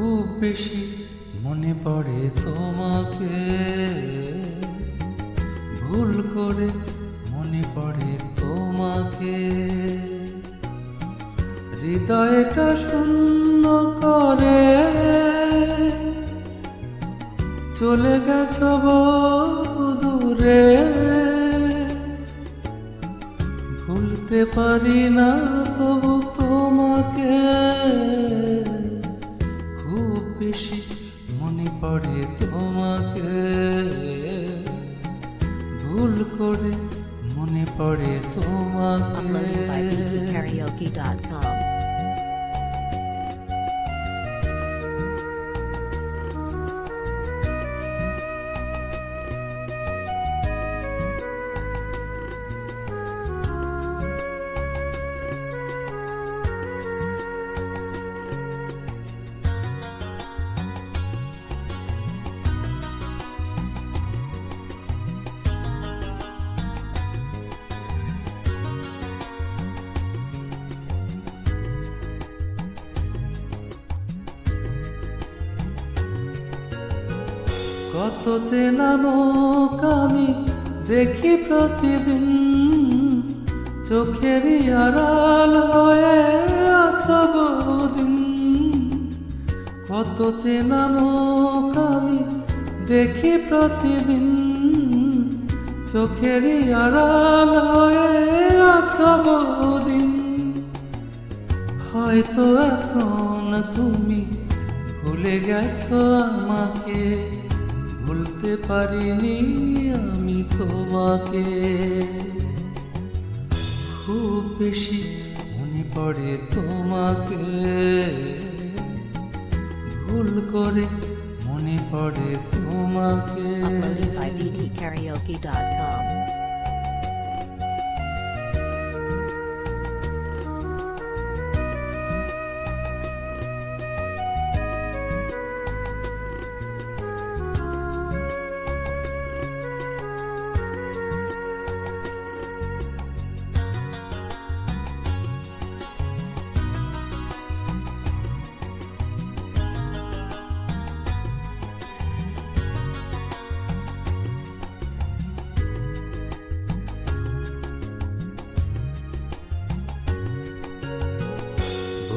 খুব বেশি মনে পড়ে তোমাকে, ভুল করে মনে পড়ে তোমাকে। হৃদয়টা শূন্য করে চলে গেছ বহু দূরে, ভুলতে পারি না তবু তোমাকে। খুব বেশি মনে পড়ে তোমাকে, ভুল করে মনে পড়ে তোমাকে। Uploaded by btkaraoke.com. কত চেনা মুখ আমি দেখি প্রতিদিন, চোখেরই আড়াল হয়ে আছো বহুদিন। কত চেনা মুখ আমি দেখি প্রতিদিন, চোখেরই আড়াল হয়ে আছো বহুদিন। হয়তো এখন তুমি ভুলে গেছো আমাকে, ভুলতে পারিনি আমি তোমাকে। খুব বেশি মনে পড়ে তোমাকে, ভুল করে মনে পড়ে তোমাকে। Uploaded by btkaraoke.com.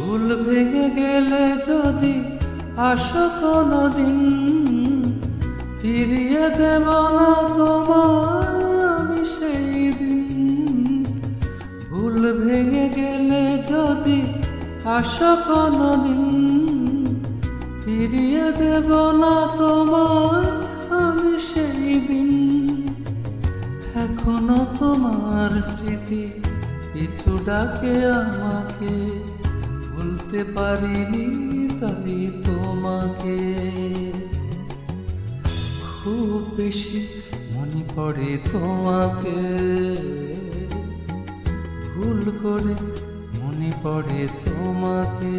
ভুল ভেঙে গেলে যদি আসো কোনদিন, ফিরিয়ে দেব না তোমায় আমি সেই দিন। ভুল ভেঙে গেলে যদি আসো কোনদিন, ফিরিয়ে দেব না তোমায় আমি সেই দিন। এখনো তোমার স্মৃতি পিছু ডাকে আমাকে, ভুলতে পারিনি তাই তোমাকে। খুব বেশি মনে পড়ে তোমাকে, ভুল করে মনে পড়ে তোমাকে।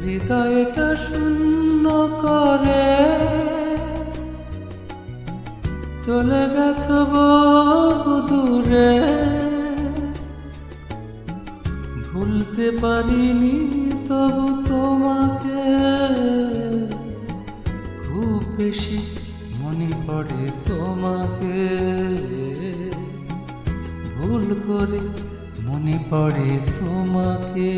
হৃদয়টা শূন্য করে চলে গেছ বহু দূরে, ভুলতে পারিনি তবু তোমাকে। খুব বেশি মনে পড়ে তোমাকে, ভুল করে মনে পড়ে তোমাকে।